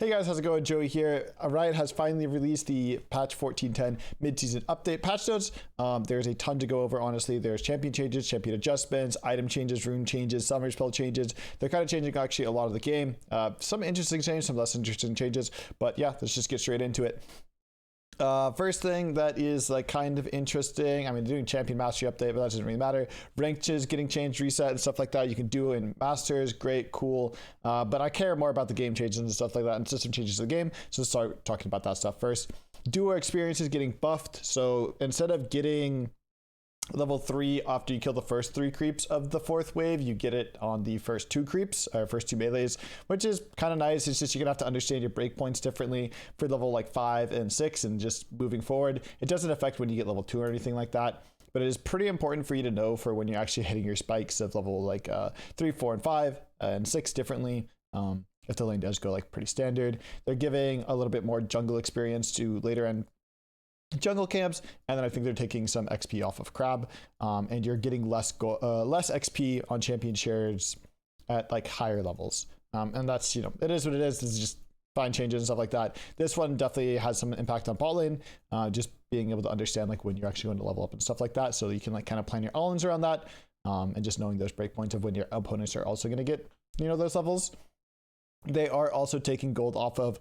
Hey guys, how's it going? Joey here. Riot has finally released the patch 14.10 mid-season update patch notes. There's a ton to go over, honestly. There's champion changes, champion adjustments, item changes, rune changes, summary spell changes. They're kind of changing actually a lot of the game. Some interesting changes, some less interesting changes. But yeah, let's just get straight into it. First thing that is like kind of interesting, I mean, doing champion mastery update, but that doesn't really matter. Ranks getting changed, reset, and stuff like that. You can do in masters, great, cool. But I care more about the game changes and stuff like that, and system changes to the game. So let's start talking about that stuff first. Duo experience is getting buffed. So instead of getting level 3 after you kill the first 3 creeps of the 4th wave, you get it on the first 2 creeps, or first 2 melees, which is kind of nice. It's just you're gonna have to understand your breakpoints differently for level like 5 and 6 and just moving forward. It doesn't affect when you get level 2 or anything like that, but it is pretty important for you to know for when you're actually hitting your spikes of level like 3, 4, and 5 and 6 differently. If the lane does go like pretty standard, they're giving a little bit more jungle experience to later end jungle camps, and then I think they're taking some XP off of Crab, and you're getting less XP on champion shares at like higher levels, and that's, you know, it is what it is. It's just fine changes and stuff like that. This one definitely has some impact on bot lane, just being able to understand like when you're actually going to level up and stuff like that, so you can like kind of plan your all-ins around that, and just knowing those breakpoints of when your opponents are also going to get, you know, those levels. They are also taking gold off of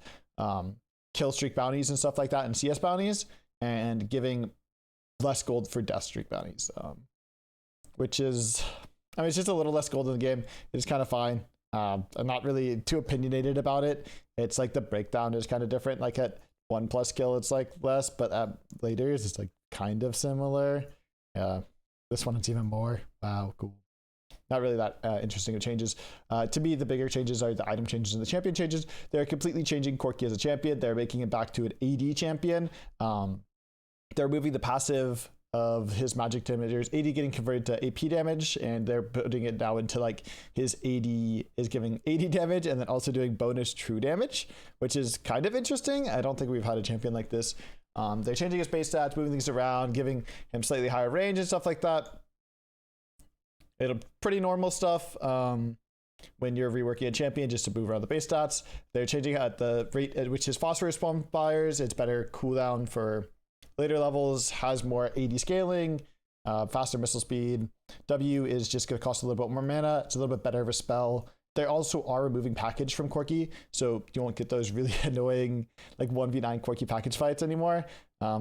kill streak bounties and stuff like that, and CS bounties, and giving less gold for death streak bounties, which is, I mean, it's just a little less gold in the game. It's kind of fine. I'm not really too opinionated about it. It's like the breakdown is kind of different. Like at 1+ kill, it's like less, but at later it's like kind of similar. This one it's even more. Wow, cool. Not really that interesting of changes. To me, the bigger changes are the item changes and the champion changes. They're completely changing Corki as a champion. They're making it back to an AD champion. They're moving the passive of his magic damages, AD getting converted to AP damage, and they're putting it now into like his AD is giving AD damage and then also doing bonus true damage, which is kind of interesting. I don't think we've had a champion like this. They're changing his base stats, moving things around, giving him slightly higher range and stuff like that. It's pretty normal stuff when you're reworking a champion, just to move around the base stats. They're changing at the rate at which his phosphorus spawn fires. It's better cooldown for later levels, has more AD scaling, faster missile speed. W is just going to cost a little bit more mana. It's a little bit better of a spell. They also are removing package from Corki, so you won't get those really annoying like 1v9 Corki package fights anymore.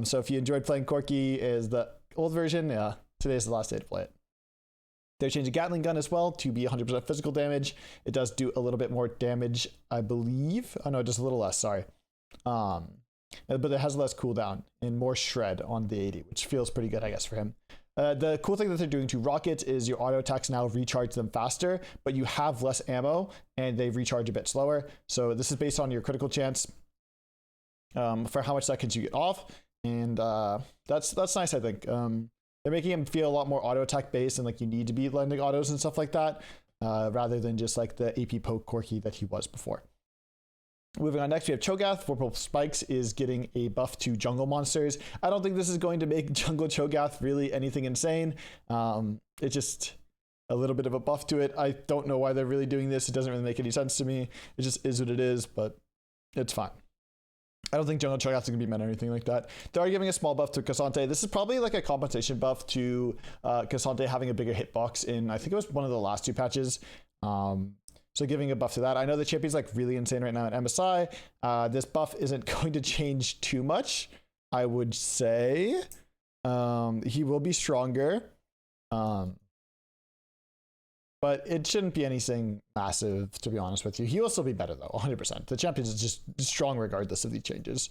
So if you enjoyed playing Corki is the old version, yeah, today's the last day to play it. They're changing Gatling gun as well to be 100% physical damage. It does do a little bit more damage, I believe. Oh no, just a little less, sorry. But it has less cooldown and more shred on the 80, which feels pretty good, I guess, for him. The cool thing that they're doing to rockets is your auto attacks now recharge them faster, but you have less ammo and they recharge a bit slower. So this is based on your critical chance for how much seconds you get off, and that's nice, I think. They're making him feel a lot more auto attack based, and like you need to be landing autos and stuff like that, rather than just like the AP poke Corki that he was before. Moving on next, we have Cho'Gath. Vorpal Spikes is getting a buff to jungle monsters. I don't think this is going to make jungle Cho'Gath really anything insane. It's just a little bit of a buff to it. I don't know why they're really doing this. It doesn't really make any sense to me. It just is what it is, but it's fine. I don't think jungle Cho'Gath is going to be meant or anything like that. They are giving a small buff to Cassante. This is probably like a compensation buff to Cassante having a bigger hitbox in, I think it was one of the last 2 patches. So giving a buff to that. I know the champion's like really insane right now at MSI. This buff isn't going to change too much, I would say. He will be stronger. But it shouldn't be anything massive, to be honest with you. He will still be better though, 100%. The champion is just strong regardless of these changes.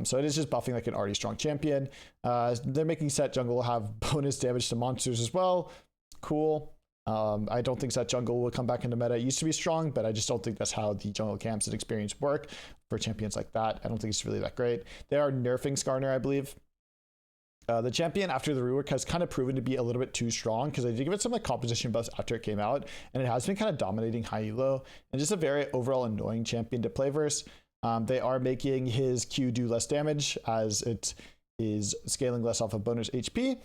So it is just buffing like an already strong champion. They're making set jungle have bonus damage to monsters as well. Cool. I don't think that jungle will come back into meta. It used to be strong, but I just don't think that's how the jungle camps and experience work for champions like that. I don't think it's really that great. They are nerfing Skarner, I believe. The champion after the rework has kind of proven to be a little bit too strong, because I did give it some like composition buffs after it came out, and it has been kind of dominating high elo, and just a very overall annoying champion to play versus. They are making his Q do less damage as it is scaling less off of bonus HP.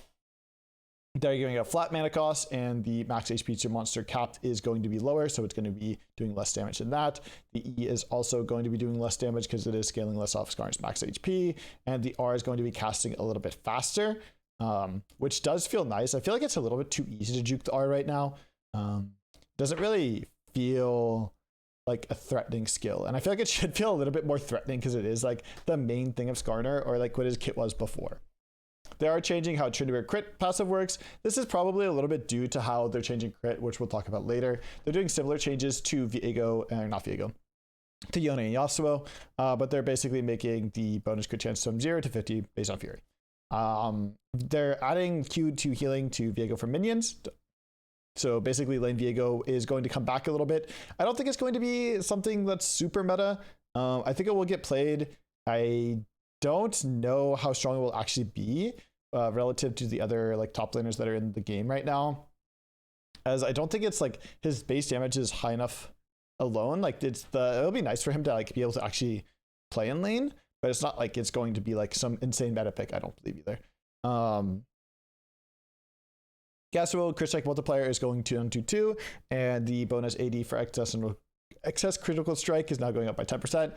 They're giving a flat mana cost, and the max HP to monster capped is going to be lower, so it's going to be doing less damage than that. The E is also going to be doing less damage because it is scaling less off Skarn's max HP, and the R is going to be casting a little bit faster, which does feel nice. I feel like it's a little bit too easy to juke the R right now. Doesn't really feel like a threatening skill, and I feel like it should feel a little bit more threatening because it is like the main thing of Skarner, or like what his kit was before. They are changing how Trinity Crit passive works. This is probably a little bit due to how they're changing crit, which we'll talk about later. They're doing similar changes to not Viego, to Yone and Yasuo, but they're basically making the bonus crit chance from 0 to 50 based on Fury. They're adding Q2 healing to Viego for minions. So basically lane Viego is going to come back a little bit. I don't think it's going to be something that's super meta. I think it will get played. I don't know how strong it will actually be relative to the other like top laners that are in the game right now, as I don't think it's like his base damage is high enough alone. Like it'll be nice for him to like be able to actually play in lane, but it's not like it's going to be like some insane meta pick. I don't believe either. Yasuo crit strike multiplier is going to 2, and the bonus AD for excess critical strike is now going up by 10%.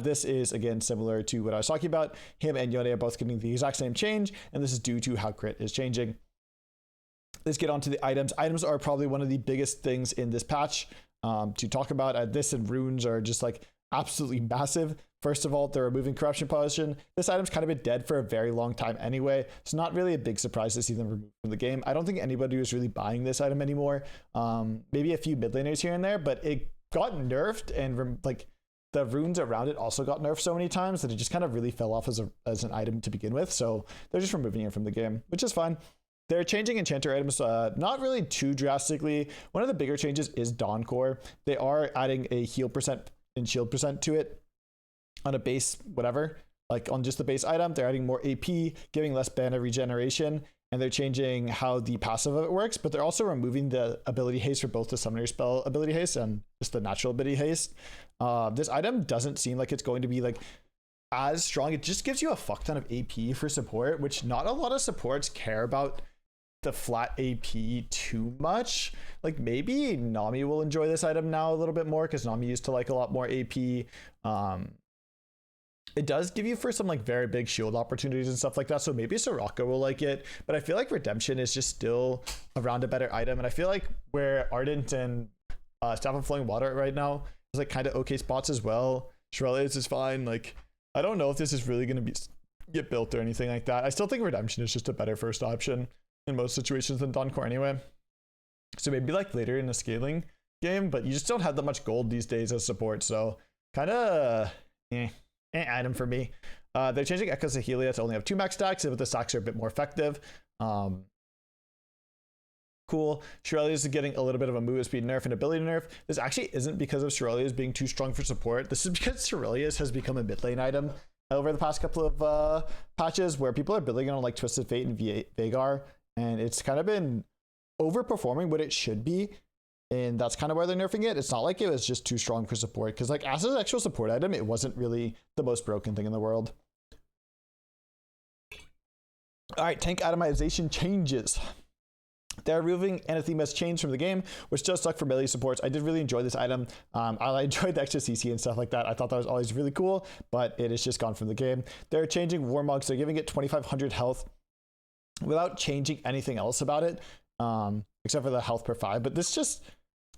This is again similar to what I was talking about. Him and Yone are both getting the exact same change, and this is due to how crit is changing. Let's get on to the items. Items are probably one of the biggest things in this patch to talk about. This and runes are just like absolutely massive. First of all, they're removing corruption potion. This item's kind of been dead for a very long time anyway. It's not really a big surprise to see them removed from the game. I don't think anybody was really buying this item anymore. Maybe a few mid laners here and there, but it got nerfed, and like the runes around it also got nerfed so many times that it just kind of really fell off as an item to begin with. So they're just removing it from the game, which is fine. They're changing enchanter items, not really too drastically. One of the bigger changes is Dawn Core. They are adding a heal percent and shield percent to it on a base, whatever, like on just the base item. They're adding more AP, giving less mana regeneration, and they're changing how the passive of it works, but they're also removing the ability haste for both the summoner spell ability haste and just the natural ability haste. This item doesn't seem like it's going to be like as strong. It just gives you a fuck ton of AP for support, which not a lot of supports care about the flat AP too much. Like maybe Nami will enjoy this item now a little bit more because Nami used to like a lot more AP. It does give you for some like very big shield opportunities and stuff like that, so maybe Soraka will like it, but I feel like Redemption is just still around a better item, and I feel like where Ardent and Staff of Flowing Water right now is like kind of okay spots as well. Shirelles is fine. Like I don't know if this is really going to get built or anything like that. I still think Redemption is just a better first option in most situations than Dawn Core anyway. So maybe like later in the scaling game, but you just don't have that much gold these days as support, so kind of item for me. They're changing Echoes of Helia to only have 2 max stacks, but the stacks are a bit more effective. Cool. Shirelles is getting a little bit of a movement speed nerf and ability nerf. This actually isn't because of Shirelles being too strong for support. This is because Shirelles has become a mid lane item over the past couple of patches, where people are building on like Twisted Fate and Veigar, and it's kind of been overperforming what it should be. And that's kind of where they're nerfing it. It's not like it was just too strong for support, because like as an actual support item, it wasn't really the most broken thing in the world. All right, tank itemization changes. They're removing Anathema's chains from the game, which does suck for melee supports. I did really enjoy this item. I enjoyed the extra CC and stuff like that. I thought that was always really cool, but it is just gone from the game. They're changing Warmogs. They're giving it 2,500 health without changing anything else about it, except for the health per 5. But this just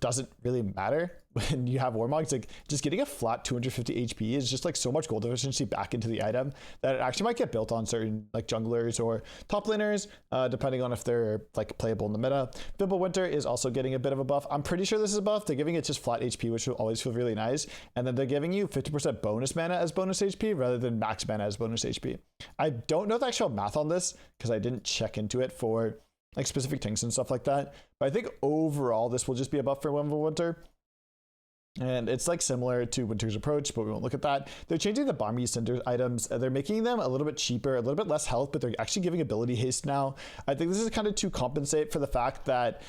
doesn't really matter when you have Warmogs. Like just getting a flat 250 HP is just like so much gold efficiency back into the item that it actually might get built on certain like junglers or top laners, depending on if they're like playable in the meta. Fimbulwinter is also getting a bit of a buff. I'm pretty sure this is a buff. They're giving it just flat HP, which will always feel really nice. And then they're giving you 50% bonus mana as bonus HP rather than max mana as bonus HP. I don't know the actual math on this because I didn't check into it for like specific things and stuff like that. But I think overall this will just be a buff for Fimbulwinter. And it's like similar to Winter's Approach, but we won't look at that. They're changing the Balmy Cinder items. They're making them a little bit cheaper, a little bit less health, but they're actually giving ability haste now. I think this is kind of to compensate for the fact that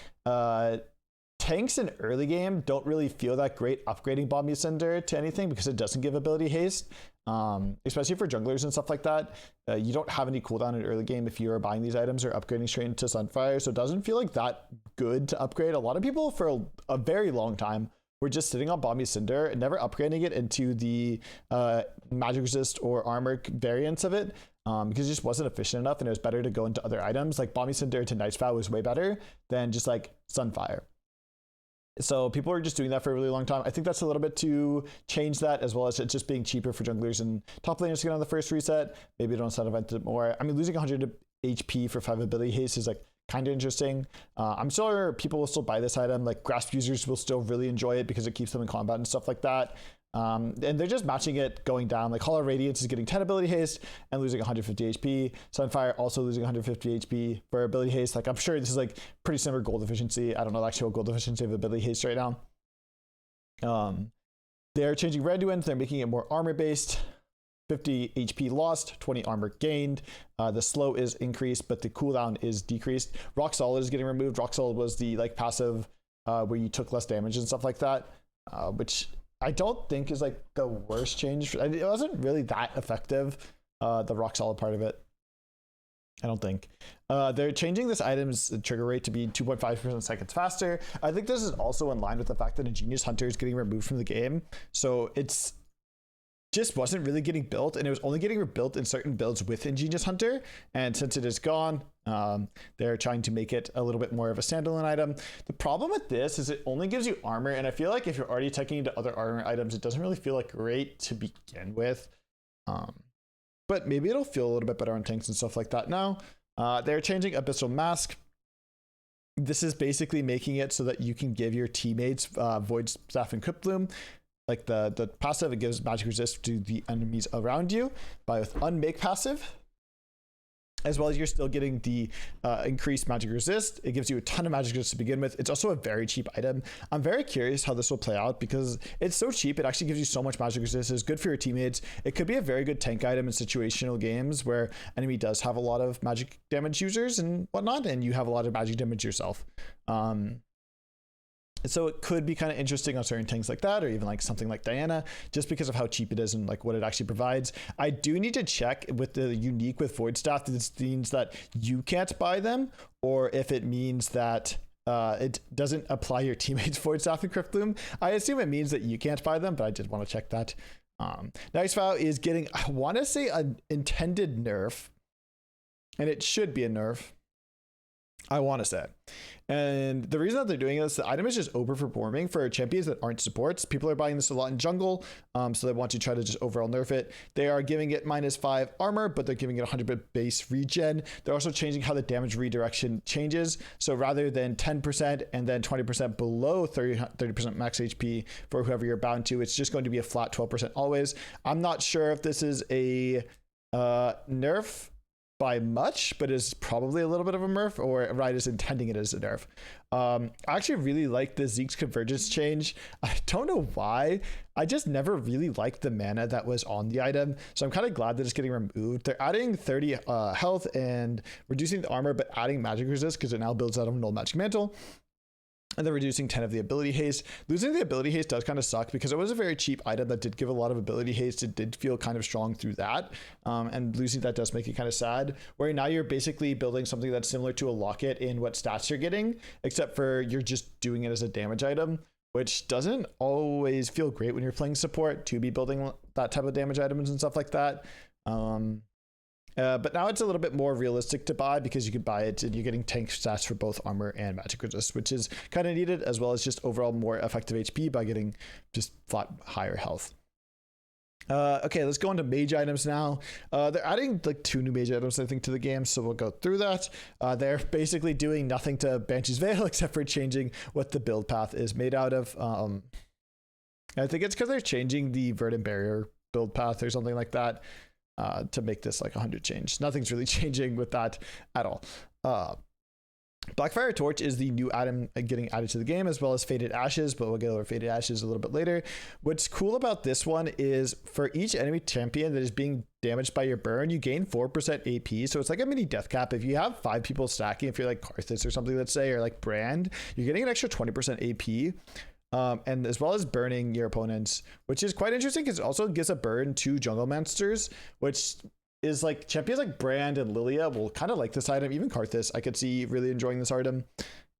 tanks in early game don't really feel that great upgrading Bomb Cinder to anything because it doesn't give ability haste, especially for junglers and stuff like that. You don't have any cooldown in early game if you are buying these items or upgrading straight into Sunfire, so it doesn't feel like that good to upgrade. A lot of people for a very long time were just sitting on Bomb Cinder and never upgrading it into the magic resist or armor variants of it, because it just wasn't efficient enough and it was better to go into other items. Like Bomb Cinder to Night's Vow was way better than just like Sunfire. So people are just doing that for a really long time. I think that's a little bit to change that, as well as it just being cheaper for junglers and top laners to get on the first reset. Maybe don't set event it more. I mean, losing 100 HP for 5 ability haste is like kind of interesting. I'm sure people will still buy this item. Like Grasp users will still really enjoy it because it keeps them in combat and stuff like that. And they're just matching it going down. Like Hollow Radiance is getting 10 ability haste and losing 150 HP. Sunfire also losing 150 HP for ability haste. Like I'm sure this is like pretty similar gold efficiency. I don't know the actual gold efficiency of ability haste right now. They're changing Randuin. They're making it more armor based. 50 HP lost, 20 armor gained. The slow is increased, but the cooldown is decreased. Rock Solid is getting removed. Rock Solid was the like passive where you took less damage and stuff like that, which I don't think is like the worst change. It wasn't really that effective, the Rock Solid part of it. I don't think. They're changing this item's trigger rate to be 2.5% seconds faster. I think this is also in line with the fact that Ingenious Hunter is getting removed from the game. So it's just wasn't really getting built, and it was only getting rebuilt in certain builds with Ingenious Hunter. And since it is gone, they're trying to make it a little bit more of a standalone item. The problem with this is it only gives you armor, and I feel like if you're already taking into other armor items, it doesn't really feel like great to begin with. But maybe it'll feel a little bit better on tanks and stuff like that now. They're changing Abyssal Mask. This is basically making it so that you can give your teammates Void Staff and Crypt Bloom. Like the passive, it gives magic resist to the enemies around you by with unmake passive, as well as you're still getting the increased magic resist. It gives you a ton of magic resist to begin with. It's also a very cheap item. I'm very curious how this will play out because it's so cheap. It actually gives you so much magic resist. It's good for your teammates. It could be a very good tank item in situational games where enemy does have a lot of magic damage users and whatnot, and you have a lot of magic damage yourself. So it could be kind of interesting on certain things like that, or even like something like Diana, just because of how cheap it is and like what it actually provides. I do need to check with the unique with Void Staff that this means that you can't buy them, or if it means that it doesn't apply your teammates Void Staff and Crypt Bloom. I assume it means that you can't buy them, but I did want to check that. Night's Vow is getting, I want to say, an intended nerf, and it should be a nerf. I want to say. And the reason that they're doing this, the item is just overperforming for champions that aren't supports. People are buying this a lot in jungle, so they want to try to just overall nerf it. They are giving it -5 armor, but they're giving it 100% base regen. They're also changing how the damage redirection changes. So rather than 10% and then 20% below 30% max HP for whoever you're bound to, it's just going to be a flat 12% always. I'm not sure if this is a nerf by much, but is probably a little bit of a nerf, or Riot is intending it as a nerf. I actually really like the Zeke's Convergence change. I don't know why. I just never really liked the mana that was on the item, so I'm kind of glad that it's getting removed. They're adding 30 health and reducing the armor, but adding magic resist because it now builds out of Null Magic Mantle. And they're reducing 10 of the ability haste. Losing the ability haste does kind of suck because it was a very cheap item that did give a lot of ability haste. It did feel kind of strong through that. And losing that does make it kind of sad. Where now you're basically building something that's similar to a locket in what stats you're getting, except for you're just doing it as a damage item, which doesn't always feel great when you're playing support to be building that type of damage items and stuff like that. But now it's a little bit more realistic to buy because you could buy it and you're getting tank stats for both armor and magic resist, which is kind of needed, as well as just overall more effective HP by getting just flat higher health. Okay, let's go into mage items now. They're adding like 2 new mage items, I think, to the game, so we'll go through that. They're basically doing nothing to Banshee's Veil except for changing what the build path is made out of. I think it's because they're changing the Verdant Barrier build path or something like that. To make this like 100 change. Nothing's really changing with that at all. Blackfire Torch is the new item getting added to the game, as well as Faded Ashes, but we'll get over Faded Ashes a little bit later. What's cool about this one is for each enemy champion that is being damaged by your burn, you gain 4% AP. So it's like a mini death cap. If you have 5 people stacking, if you're like Karthus or something, let's say, or like Brand, you're getting an extra 20% AP. And as well as burning your opponents, which is quite interesting because it also gives a burn to jungle monsters, which is like champions like Brand and Lilia will kind of like this item. Even Karthus, I could see really enjoying this item.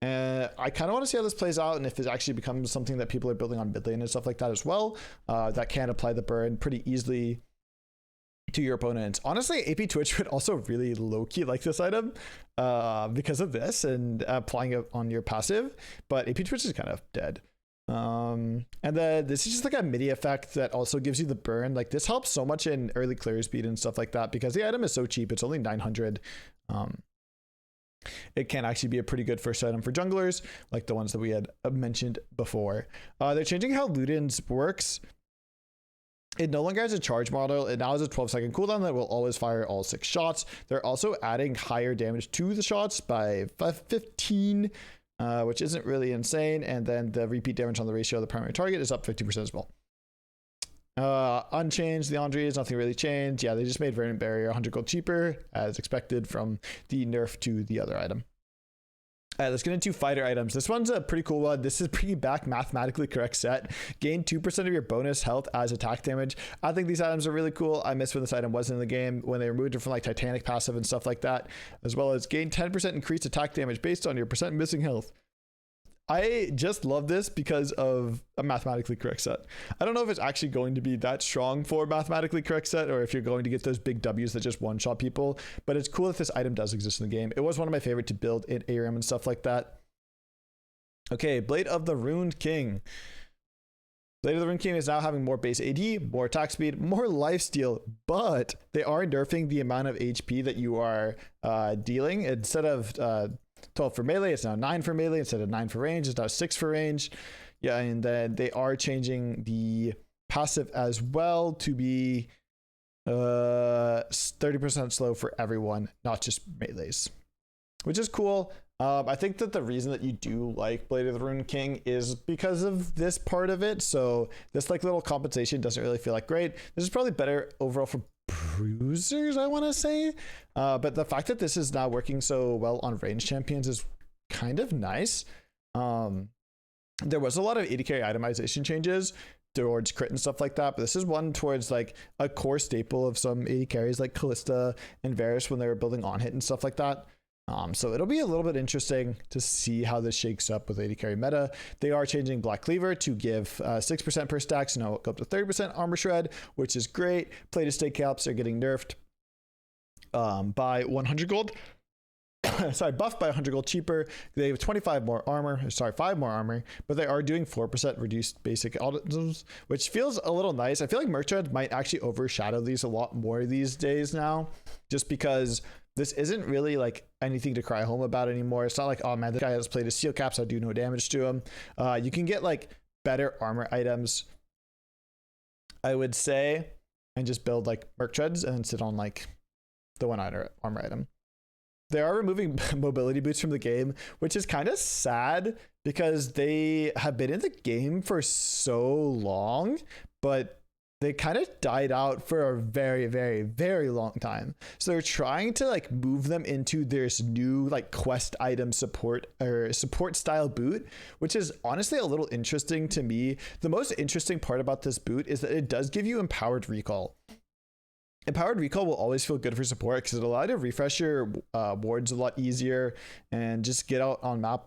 I kind of want to see how this plays out and if it actually becomes something that people are building on mid lane and stuff like that as well. That can apply the burn pretty easily to your opponents. Honestly, AP Twitch would also really low-key like this item because of this and applying it on your passive, but AP Twitch is kind of dead. And then this is just like a MIDI effect that also gives you the burn. Like this helps so much in early clear speed and stuff like that because the item is so cheap. It's only 900. It can actually be a pretty good first item for junglers, like the ones that we had mentioned before. They're changing how Luden's works. It no longer has a charge model. It now has a 12-second cooldown that will always fire all 6 shots. They're also adding higher damage to the shots by 15, which isn't really insane. And then the repeat damage on the ratio of the primary target is up 50% as well. Unchanged, the Andre is nothing really changed. Yeah, they just made Verdant Barrier 100 gold cheaper as expected from the nerf to the other item. All right, let's get into fighter items. This one's a pretty cool one. This is piggyback mathematically correct set. Gain 2% of your bonus health as attack damage. I think these items are really cool. I miss when this item wasn't in the game, when they removed it from like Titanic passive and stuff like that, as well as gain 10% increased attack damage based on your percent missing health. I just love this because of a mathematically correct set. I don't know if it's actually going to be that strong for mathematically correct set or if you're going to get those big W's that just one-shot people, but it's cool that this item does exist in the game. It was one of my favorite to build in ARAM and stuff like that. Okay, Blade of the Ruined King. Blade of the Ruined King is now having more base AD, more attack speed, more lifesteal, but they are nerfing the amount of HP that you are dealing. Instead of 12 for melee, it's now 9 for melee. Instead of 9 for range, it's now 6 for range. Yeah, and then they are changing the passive as well to be 30% slow for everyone, not just melees, which is cool. I think that the reason that you do like Blade of the Ruined King is because of this part of it. So this like little compensation doesn't really feel like great. This is probably better overall for bruisers, I want to say. But the fact that this is now working so well on range champions is kind of nice. There was a lot of AD carry itemization changes towards crit and stuff like that, but this is one towards like a core staple of some AD carries like Callista and Varus when they were building on hit and stuff like that. So it'll be a little bit interesting to see how this shakes up with AD carry meta. They are changing Black Cleaver to give 6% per stack, so now it'll go up to 30% armor shred, which is great. Plated stake caps are getting nerfed by 100 gold. Sorry, buffed by 100 gold cheaper. They have 5 more armor, but they are doing 4% reduced basic items, which feels a little nice. I feel like Merc Tread might actually overshadow these a lot more these days now, just because this isn't really like anything to cry home about anymore. It's not like, oh man, this guy has plated steel caps, I do no damage to him. You can get like better armor items, I would say, and just build like Merc Treads and sit on like the one armor item. They are removing mobility boots from the game, which is kind of sad because they have been in the game for so long, but they kind of died out for a very, very, very long time. So they're trying to like move them into this new like quest item support or support style boot, which is honestly a little interesting to me. The most interesting part about this boot is that it does give you empowered recall. Empowered recall will always feel good for support because it allows you to refresh your wards a lot easier and just get out on map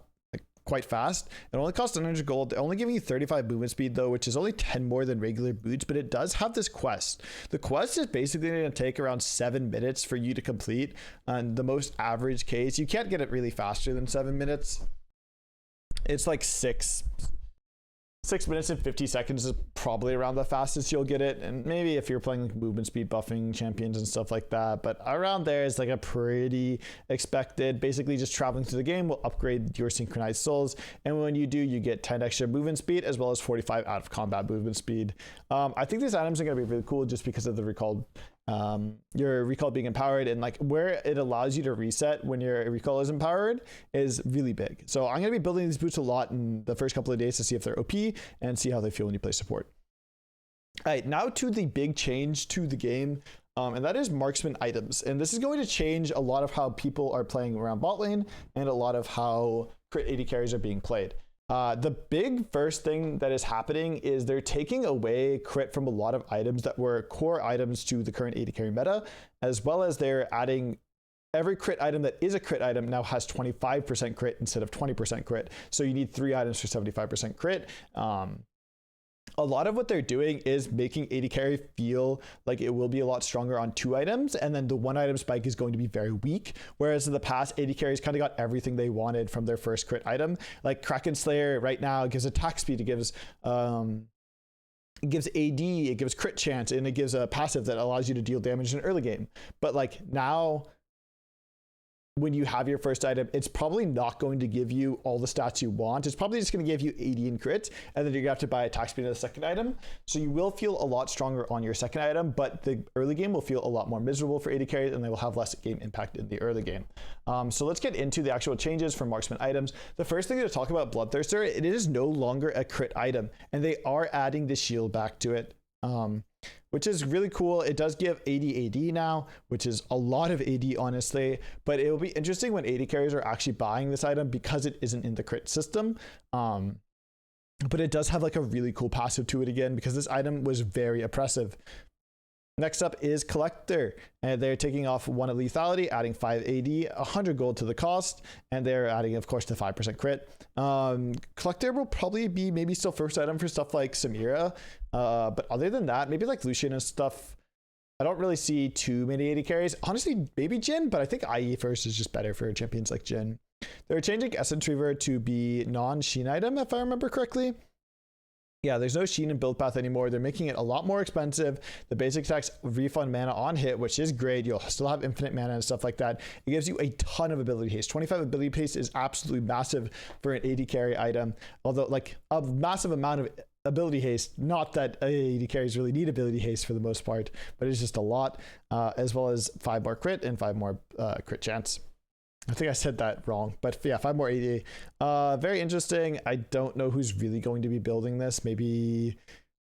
quite fast. It only costs 100 gold. They're only giving you 35 movement speed though, which is only 10 more than regular boots, but it does have this quest. The quest is basically going to take around 7 minutes for you to complete on the most average case. You can't get it really faster than 7 minutes. It's like 6 minutes and 50 seconds is probably around the fastest you'll get it, and maybe if you're playing like movement speed buffing champions and stuff like that, but around there is like a pretty expected. Basically just traveling through the game will upgrade your synchronized souls, and when you do, you get 10 extra movement speed as well as 45 out of combat movement speed. I think these items are going to be really cool just because of the recalled your recall being empowered, and like where it allows you to reset when your recall is empowered is really big. So I'm going to be building these boots a lot in the first couple of days to see if they're OP and see how they feel when you play support. All right, now to the big change to the game, and that is Marksman items. And this is going to change a lot of how people are playing around bot lane and a lot of how crit AD carries are being played. The big first thing that is happening is they're taking away crit from a lot of items that were core items to the current AD carry meta, as well as they're adding every crit item that is a crit item now has 25% crit instead of 20% crit. So you need 3 items for 75% crit. A lot of what they're doing is making AD carry feel like it will be a lot stronger on 2 items, and then the 1 item spike is going to be very weak. Whereas in the past, AD carries kind of got everything they wanted from their first crit item. Like Kraken Slayer right now gives attack speed, it gives AD, it gives crit chance, and it gives a passive that allows you to deal damage in early game. But like now, when you have your first item, it's probably not going to give you all the stats you want. It's probably just going to give you 80 in crit, and then you're going to have to buy attack speed in the second item. So you will feel a lot stronger on your second item, but the early game will feel a lot more miserable for AD carries, and they will have less game impact in the early game. So let's get into the actual changes for Marksman items. The first thing to talk about Bloodthirster, it is no longer a crit item, and they are adding the shield back to it. Which is really cool. It does give 80 AD now, which is a lot of AD, honestly, but it will be interesting when AD carriers are actually buying this item because it isn't in the crit system. But it does have like a really cool passive to it again, because this item was very oppressive. Next up is Collector, and they're taking off 1 of lethality, adding 5 AD, 100 gold to the cost, and they're adding, of course, the 5% crit. Collector will probably be maybe still first item for stuff like Samira, but other than that, maybe like Lucian and stuff, I don't really see too many AD carries. Honestly, maybe Jhin, but I think IE first is just better for champions like Jhin. They're changing Essence Reaver to be non-Sheen item, if I remember correctly. Yeah, there's no Sheen in build path anymore. They're making it a lot more expensive. The basic attacks refund mana on hit, which is great. You'll still have infinite mana and stuff like that. It gives you a ton of ability haste. 25 ability haste is absolutely massive for an AD carry item. Although like a massive amount of ability haste, not that AD carries really need ability haste for the most part, but it's just a lot, as well as 5 more crit and 5 more crit chance. I think I said that wrong, but yeah, 5 more AD. Very interesting. I don't know who's really going to be building this. Maybe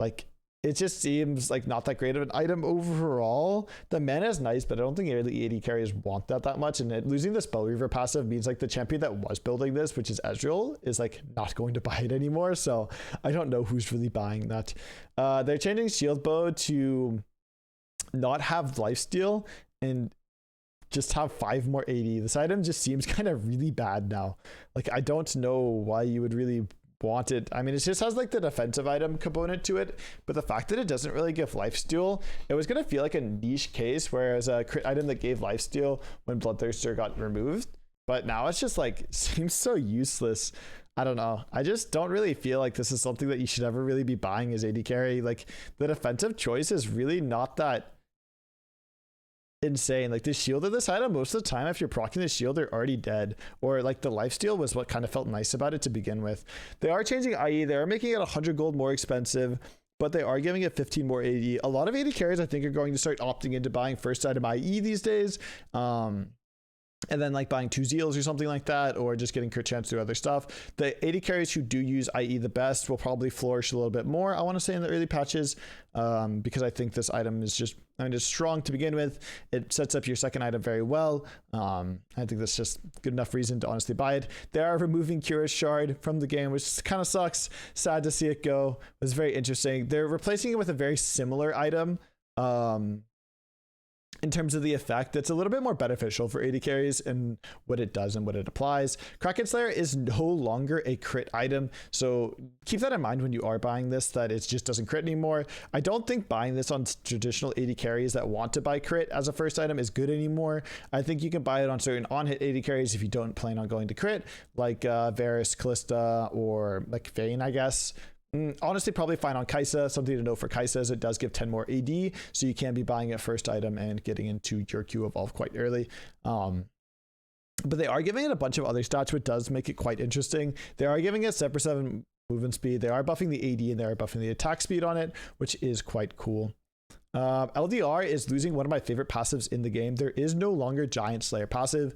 like it just seems like not that great of an item overall. The mana is nice, but I don't think really AD carriers want that much. And losing the Spell Reaver passive means like the champion that was building this, which is Ezreal, is like not going to buy it anymore. So I don't know who's really buying that. They're changing Shield Bow to not have lifesteal and just have 5 more AD. This item just seems kind of really bad now. Like I don't know why you would really want it. I mean, it just has like the defensive item component to it, but the fact that it doesn't really give lifesteal, it was gonna feel like a niche case, whereas a crit item that gave lifesteal when Bloodthirster got removed, but now it's just like seems so useless. I don't know. I just don't really feel like this is something that you should ever really be buying as AD carry. Like the defensive choice is really not that insane. Like the shield of this item, most of the time if you're proccing the shield, they're already dead, or like the lifesteal was what kind of felt nice about it to begin with. They are changing IE. They are making it 100 gold more expensive, but they are giving it 15 more AD. A lot of AD carries I think are going to start opting into buying first item IE these days, and then like buying 2 Zeals or something like that, or just getting crit chance through other stuff. The AD carries who do use IE the best will probably flourish a little bit more, I want to say, in the early patches, because I think this item is just, I mean, it's strong to begin with. It sets up your second item very well. I think that's just good enough reason to honestly buy it. They are removing Curious Shard from the game, which kind of sucks. Sad to see it go. It was very interesting. They're replacing it with a very similar item, in terms of the effect that's a little bit more beneficial for AD carries and what it does and what it applies. Kraken Slayer is no longer a crit item, so keep that in mind when you are buying this, that it just doesn't crit anymore. I don't think buying this on traditional AD carries that want to buy crit as a first item is good anymore. I think you can buy it on certain on-hit AD carries if you don't plan on going to crit, like Varus, Callista, or like Vayne, I guess. Honestly, probably fine on Kai'Sa. Something to know for Kai'Sa is it does give 10 more AD, so you can be buying a first item and getting into your Q evolve quite early. But they are giving it a bunch of other stats, which does make it quite interesting. They are giving it 7% movement speed. They are buffing the AD and they are buffing the attack speed on it, which is quite cool. LDR is losing one of my favorite passives in the game. There is no longer Giant Slayer passive.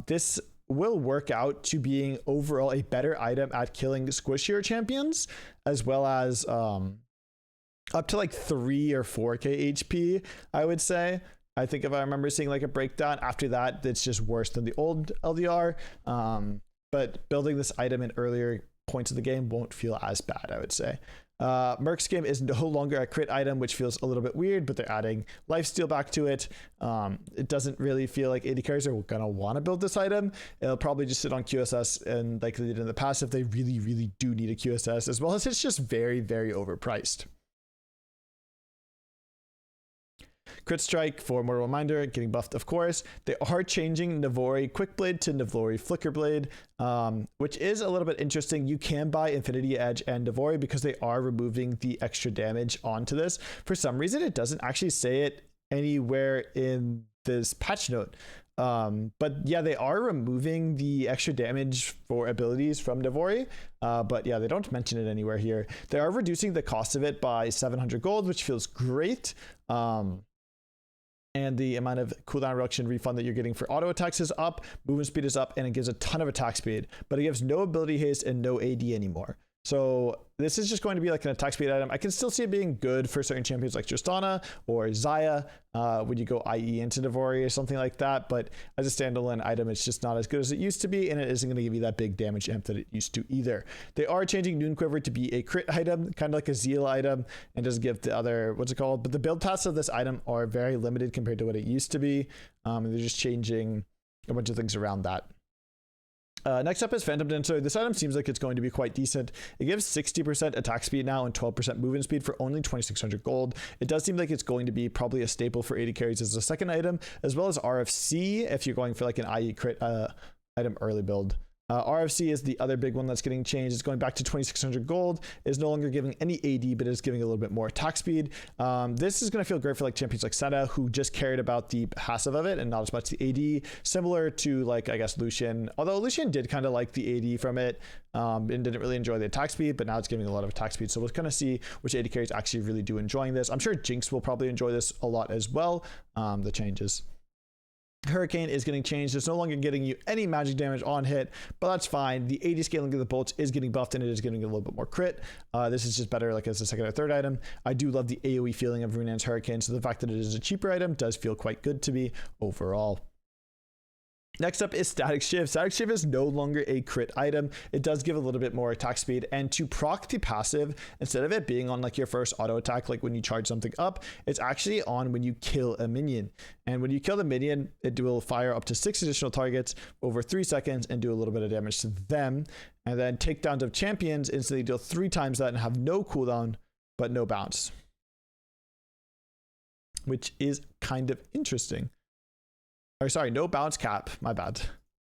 This will work out to being overall a better item at killing squishier champions, as well as up to like 3 or 4k HP, I would say. I think if I remember seeing like a breakdown. After that, it's just worse than the old LDR. But building this item in earlier points of the game won't feel as bad, I would say. Marksman is no longer a crit item, which feels a little bit weird, but they're adding lifesteal back to it. It doesn't really feel like AD carries are gonna want to build this item. It'll probably just sit on QSS, and like they did in the past, if they really, really do need a QSS, as well as it's just very, very overpriced. Crit Strike for Mortal Reminder getting buffed, of course. They are changing Navori Quickblade to Navori Flickerblade, which is a little bit interesting. You can buy Infinity Edge and Navori because they are removing the extra damage onto this. For some reason, it doesn't actually say it anywhere in this patch note. But yeah, they are removing the extra damage for abilities from Navori. But yeah, they don't mention it anywhere here. They are reducing the cost of it by 700 gold, which feels great. And the amount of cooldown reduction refund that you're getting for auto attacks is up, movement speed is up, and it gives a ton of attack speed, but it gives no ability haste and no AD anymore. So this is just going to be like an attack speed item. I can still see it being good for certain champions like Tristana or Xayah when you go IE into Navori or something like that. But as a standalone item, it's just not as good as it used to be, and it isn't going to give you that big damage amp that it used to either. They are changing Noon Quiver to be a crit item, kind of like a Zeal item, and doesn't give the other, what's it called? But the build paths of this item are very limited compared to what it used to be. And they're just changing a bunch of things around that. Next up is Phantom Dancer. This item seems like it's going to be quite decent. It gives 60% attack speed now and 12% movement speed for only 2,600 gold. It does seem like it's going to be probably a staple for AD carries as a second item, as well as RFC if you're going for like an IE crit item early build. RFC is the other big one that's getting changed. It's going back to 2,600 gold. It's no longer giving any AD, but it's giving a little bit more attack speed. This is going to feel great for like champions like Senna, who just cared about the passive of it and not as much the AD. Similar to like, I guess, Lucian. Although Lucian did kind of like the AD from it and didn't really enjoy the attack speed, but now it's giving a lot of attack speed. So we'll kind of see which AD carries actually really do enjoying this. I'm sure Jinx will probably enjoy this a lot as well, the changes. Hurricane is getting changed. It's no longer getting you any magic damage on hit, but that's fine. The AD scaling of the bolts is getting buffed, and it is getting a little bit more crit. This is just better like as a second or third item. I do love the AoE feeling of Runaan's Hurricane, so the fact that it is a cheaper item does feel quite good to me overall. Next up is Static Shift. Static Shift is no longer a crit item. It does give a little bit more attack speed, and to proc the passive, instead of it being on like your first auto attack, like when you charge something up, it's actually on when you kill a minion. And when you kill the minion, it will fire up to 6 additional targets over 3 seconds and do a little bit of damage to them. And then takedowns of champions instantly deal 3 times that and have no cooldown, but no bounce. Which is kind of interesting. Or sorry, no bounce cap, my bad.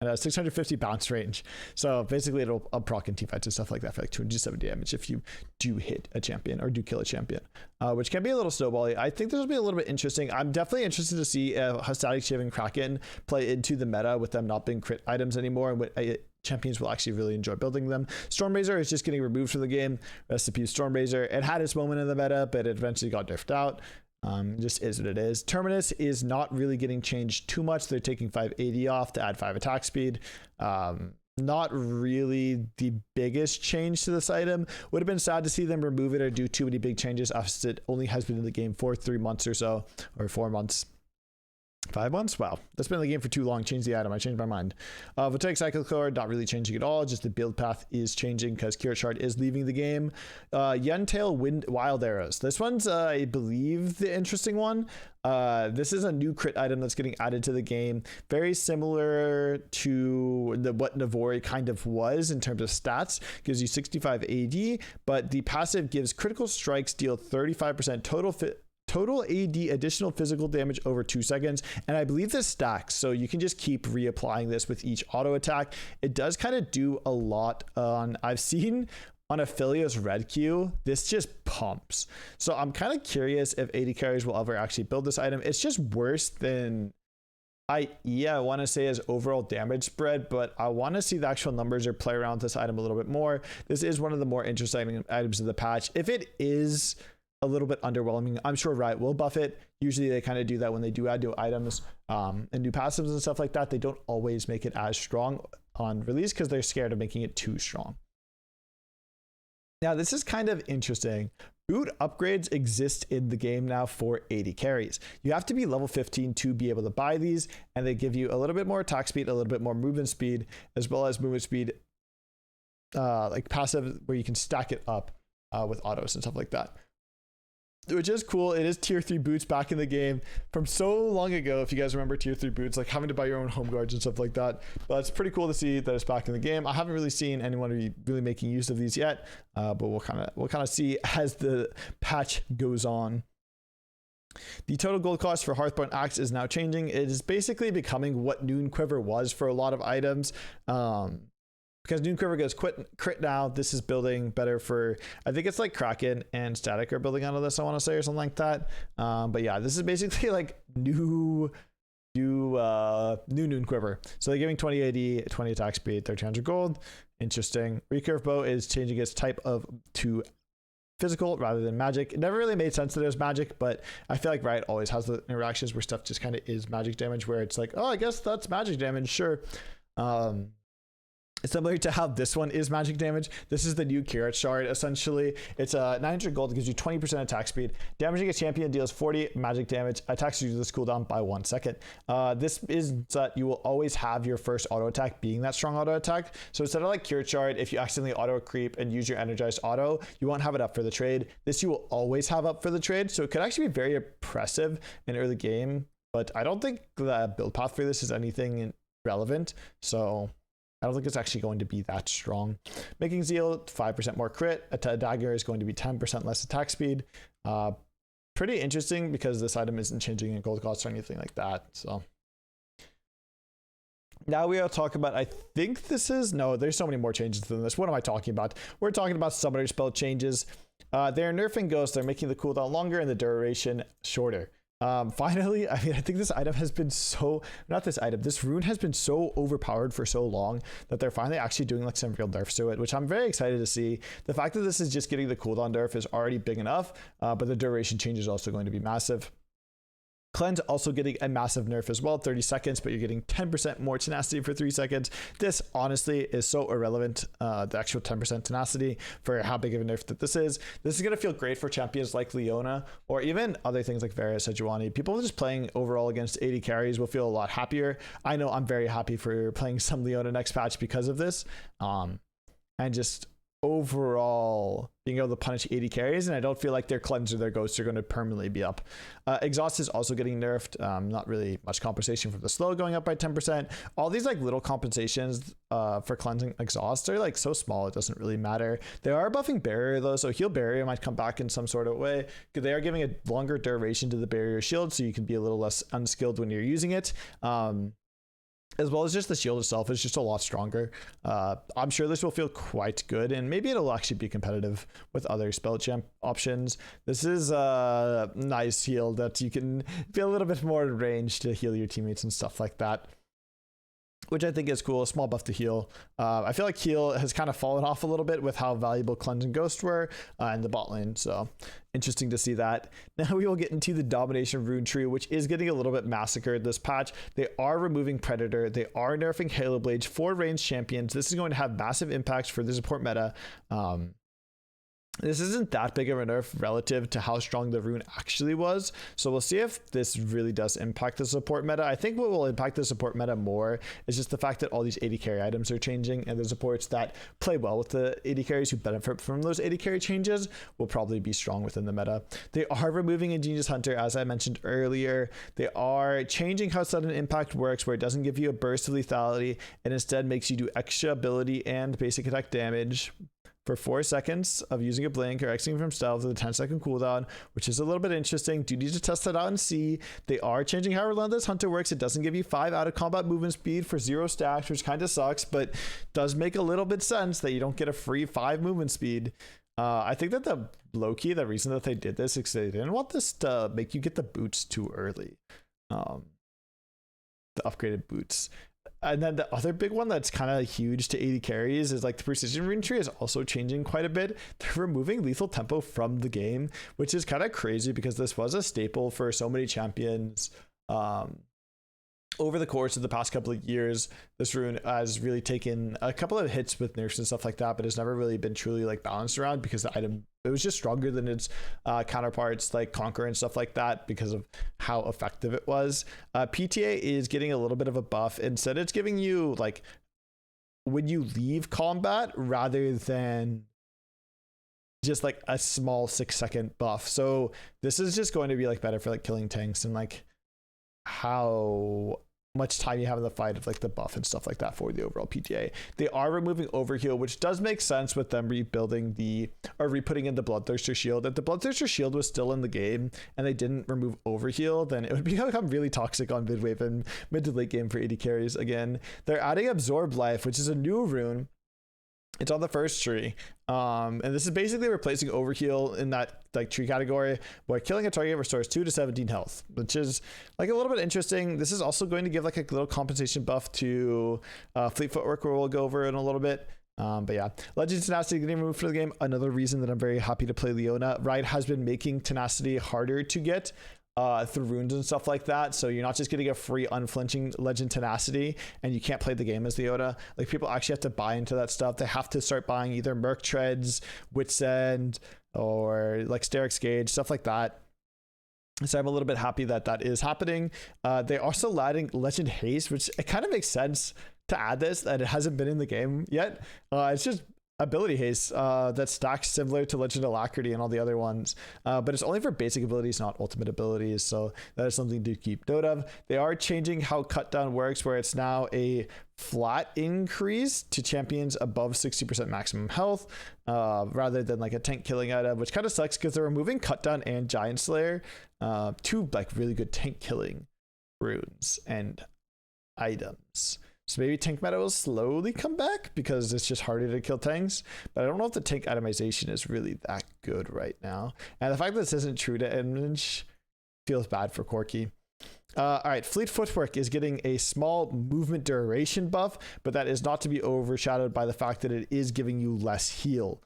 And a 650 bounce range. So basically it'll proc in teamfights and stuff like that for like 270 damage if you do hit a champion or do kill a champion, which can be a little snowbally. I think this will be a little bit interesting. I'm definitely interested to see how Static Shift and Kraken play into the meta with them not being crit items anymore, and what champions will actually really enjoy building them. Stormrazor is just getting removed from the game. Recipe Stormrazor. It had its moment in the meta, but it eventually got nerfed out. Just is what it is. Terminus is not really getting changed too much. They're taking 580 off to add 5 attack speed. Not really the biggest change to this item. Would have been sad to see them remove it or do too many big changes, as it only has been in the game for 3 months or so, or 4 months. 5 months? Wow. That's been in the game for too long. Change the item. I changed my mind. Voltaic Cycle Core, not really changing at all. Just the build path is changing because Curate Shard is leaving the game. Yentail Wild Arrows. This one's, I believe, the interesting one. This is a new crit item that's getting added to the game. Very similar to what Navori kind of was in terms of stats. Gives you 65 AD, but the passive gives critical strikes deal 35% total AD additional physical damage over 2 seconds, and I believe this stacks, so you can just keep reapplying this with each auto attack. It does kind of do a lot on, I've seen on Aphelios Red Q, this just pumps. So I'm kind of curious if AD carriers will ever actually build this item. It's just worse than I want to say as overall damage spread, but I want to see the actual numbers or play around with this item a little bit more. This is one of the more interesting items of the patch. If it is a little bit underwhelming. I'm sure Riot will buff it. Usually they kind of do that when they do add new items and new passives and stuff like that. They don't always make it as strong on release because they're scared of making it too strong. Now, this is kind of interesting. Boot upgrades exist in the game now for AD carries. You have to be level 15 to be able to buy these, and they give you a little bit more attack speed, a little bit more movement speed, as well as movement speed, like passive, where you can stack it up with autos and stuff like that, which is cool. It is tier 3 boots back in the game from so long ago. If you guys remember tier 3 boots, like having to buy your own home guards and stuff like that. But it's pretty cool to see that it's back in the game. I haven't really seen anyone really making use of these yet, but we'll kind of see as the patch goes on. The total gold cost for Hearthborn Axe is now changing. It is basically becoming what Noon Quiver was for a lot of items. Because Noon Quiver goes crit now. This is building better for, I think it's like Kraken and Static are building out of this, I want to say, or something like that. But yeah, this is basically like new Noon Quiver. So they're giving 20 AD, 20 attack speed, 1300 gold. Interesting. Recurve Bow is changing its type to physical rather than magic. It never really made sense that it was magic, but I feel like Riot always has the interactions where stuff just kind of is magic damage, where it's like, oh, I guess that's magic damage, sure. Similar to how this one is magic damage, this is the new Kirat Shard. Essentially, it's 900 gold. It gives you 20% attack speed. Damaging a champion deals 40 magic damage. Attacks you to this cooldown by 1 second. This is that you will always have your first auto attack being that strong auto attack. So instead of like Kirat Shard, if you accidentally auto creep and use your energized auto, you won't have it up for the trade. This you will always have up for the trade. So it could actually be very oppressive in early game, but I don't think the build path for this is anything relevant. So I don't think it's actually going to be that strong. Making Zeal 5% more crit. A dagger is going to be 10% less attack speed. Pretty interesting because this item isn't changing in gold cost or anything like that. So now we are talking about, I think this is, no, there's so many more changes than this. What am I talking about? We're talking about summoner spell changes. They're nerfing Ghost. They're making the cooldown longer and the duration shorter. Finally, I mean, I think this item has been this rune has been so overpowered for so long that they're finally actually doing like some real nerfs to it, which I'm very excited to see. The fact that this is just getting the cooldown nerf is already big enough, but the duration change is also going to be massive. Cleanse also getting a massive nerf as well, 30 seconds, but you're getting 10% more tenacity for 3 seconds. This honestly is so irrelevant, the actual 10% tenacity for how big of a nerf that this is. This is going to feel great for champions like Leona or even other things like Varus, Sejuani. People just playing overall against AD carries will feel a lot happier. I know I'm very happy for playing some Leona next patch because of this. And just overall being able to punish 80 carries, and I don't feel like their cleanse or their ghosts are going to permanently be up. Exhaust is also getting nerfed. Not really much compensation from the slow going up by 10%. All these like little compensations for cleansing exhaust are like so small it doesn't really matter. They are buffing barrier though, so heal barrier might come back in some sort of way. They are giving a longer duration to the barrier shield, so you can be a little less unskilled when you're using it. As well as just the shield itself is just a lot stronger. I'm sure this will feel quite good, and maybe it'll actually be competitive with other spell champ options. This is a nice heal that you can feel a little bit more in range to heal your teammates and stuff like that, which I think is cool. A small buff to heal. I feel like heal has kind of fallen off a little bit with how valuable Cleanse and Ghost were in the bot lane. So interesting to see that. Now we will get into the Domination Rune Tree, which is getting a little bit massacred this patch. They are removing Predator. They are nerfing Halo Blades for ranged champions. This is going to have massive impacts for the support meta. This isn't that big of a nerf relative to how strong the rune actually was. So we'll see if this really does impact the support meta. I think what will impact the support meta more is just the fact that all these AD carry items are changing, and the supports that play well with the AD carries who benefit from those AD carry changes will probably be strong within the meta. They are removing Ingenious Hunter, as I mentioned earlier. They are changing how sudden impact works, where it doesn't give you a burst of lethality and instead makes you do extra ability and basic attack damage for 4 seconds of using a blink or exiting from stealth with a 10-second cooldown, which is a little bit interesting. Do need to test that out and see. They are changing how Relentless Hunter works. It doesn't give you 5 out of combat movement speed for 0 stacks, which kind of sucks, but does make a little bit sense that you don't get a free 5 movement speed. I think that the low-key, the reason that they did this is they didn't want this to make you get the boots too early. The upgraded boots. And then the other big one that's kind of huge to 80 carries is like the precision rune tree is also changing quite a bit. They're removing lethal tempo from the game, which is kind of crazy because this was a staple for so many champions. Over the course of the past couple of years, this rune has really taken a couple of hits with nerfs and stuff like that, but it's never really been truly like balanced around because the item, it was just stronger than its counterparts like Conquer and stuff like that because of how effective it was. PTA is getting a little bit of a buff. Instead, it's giving you like when you leave combat rather than just like a small 6-second buff. So this is just going to be like better for like killing tanks and like how much time you have in the fight of like the buff and stuff like that for the overall PTA. They are removing overheal, which does make sense with them rebuilding or re-putting in the Bloodthirster shield. If the Bloodthirster shield was still in the game and they didn't remove overheal, then it would become really toxic on mid wave and mid to late game for 80 carries again. They're adding Absorb Life, which is a new rune. It's on the first tree, and this is basically replacing overheal in that like tree category where killing a target restores 2 to 17 health, which is like a little bit interesting. This is also going to give like a little compensation buff to fleet footwork, where we'll go over in a little bit. But yeah, Legend Tenacity getting removed from the game. Another reason that I'm very happy to play Leona. Riot has been making Tenacity harder to get through runes and stuff like that, so you're not just getting a free unflinching Legend Tenacity and you can't play the game as Leona. Like people actually have to buy into that stuff. They have to start buying either Merc Treads, Wits End, or like Sterix Gauge, stuff like that. So I'm a little bit happy that that is happening. They're also adding Legend Haste, which it kind of makes sense to add this, that it hasn't been in the game yet. It's just ability haste that stacks similar to Legend Alacrity and all the other ones, but it's only for basic abilities, not ultimate abilities, so that is something to keep note of. They are changing how cut down works, where it's now a flat increase to champions above 60% maximum health, rather than like a tank killing item, which kind of sucks because they're removing cut down and Giant Slayer, two like really good tank killing runes and items. So maybe tank meta will slowly come back because it's just harder to kill tanks. But I don't know if the tank itemization is really that good right now. And the fact that this isn't true to image feels bad for Corki. All right, Fleet Footwork is getting a small movement duration buff, but that is not to be overshadowed by the fact that it is giving you less heal.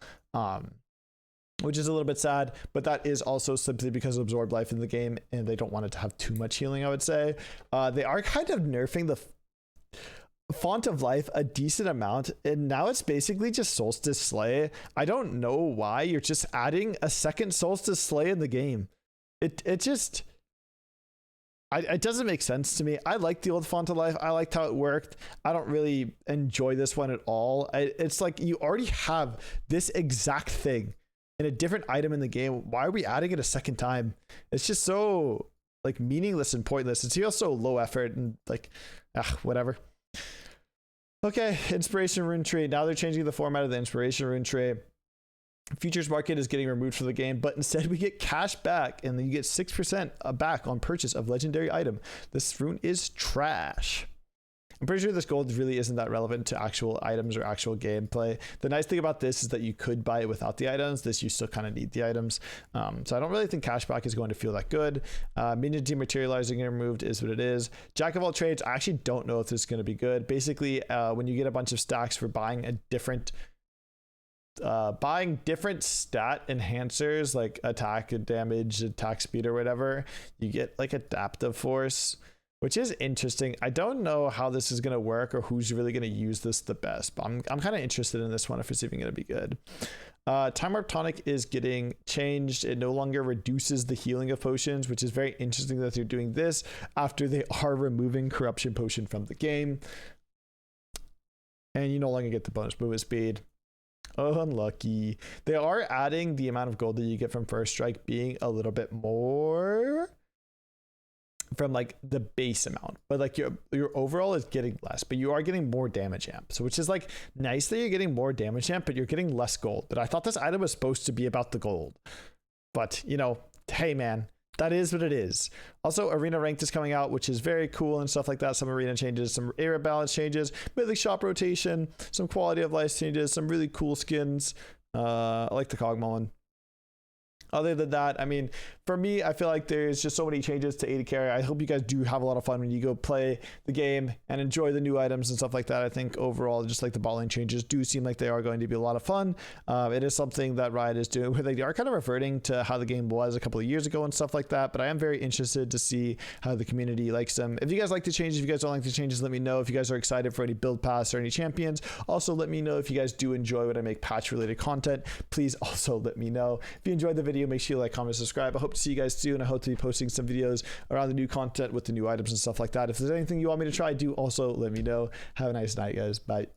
Which is a little bit sad, but that is also simply because of Absorb Life in the game and they don't want it to have too much healing, I would say. They are kind of nerfing the Font of Life a decent amount, and now it's basically just Solstice Slay. I don't know why you're just adding a second Solstice Slay in the game. It just it doesn't make sense to me. I like the old Font of Life. I liked how it worked. I don't really enjoy this one at all. It's like you already have this exact thing in a different item in the game. Why are we adding it a second time? It's just so like meaningless and pointless. It feels so low effort and like whatever. Okay, Inspiration Rune Tree. Now they're changing the format of the Inspiration Rune Tree. Futures Market is getting removed from the game, but instead we get cash back, and then you get 6% back on purchase of legendary item. This rune is trash. I'm pretty sure this gold really isn't that relevant to actual items or actual gameplay. The nice thing about this is that you could buy it without the items. This, you still kind of need the items. So I don't really think cashback is going to feel that good. Minion dematerializing and removed is what it is. Jack of all trades, I actually don't know if this is going to be good. Basically, when you get a bunch of stacks for buying a different stat enhancers like attack and damage, attack speed or whatever, you get like adaptive force, which is interesting. I don't know how this is going to work or who's really going to use this the best, but I'm kind of interested in this one if it's even going to be good. Time Warp Tonic is getting changed. It no longer reduces the healing of potions, which is very interesting that they're doing this after they are removing Corruption Potion from the game. And you no longer get the bonus movement speed. Oh, unlucky. They are adding the amount of gold that you get from First Strike being a little bit more from like the base amount, but like your overall is getting less, but you are getting more damage amp. So which is like nice that you're getting more damage amp, but you're getting less gold. But I thought this item was supposed to be about the gold, but you know, hey man, that is what it is. Also, Arena Ranked is coming out, which is very cool and stuff like that. Some arena changes, some area balance changes, Mythic shop rotation, some quality of life changes, some really cool skins. I like the Cogmolin. Other than that, I mean, for me, I feel like there's just so many changes to AD carry. I hope you guys do have a lot of fun when you go play the game and enjoy the new items and stuff like that. I think overall, just like the bot lane changes do seem like they are going to be a lot of fun. It is something that Riot is doing where they are kind of reverting to how the game was a couple of years ago and stuff like that. But I am very interested to see how the community likes them. If you guys like the changes, if you guys don't like the changes, let me know. If you guys are excited for any build pass or any champions, also let me know. If you guys do enjoy when I make patch related content, please also let me know. If you enjoyed the video, make sure you like, comment, subscribe. I hope to see you guys soon. I hope to be posting some videos around the new content with the new items and stuff like that. If there's anything you want me to try, do also let me know. Have a nice night, guys. Bye.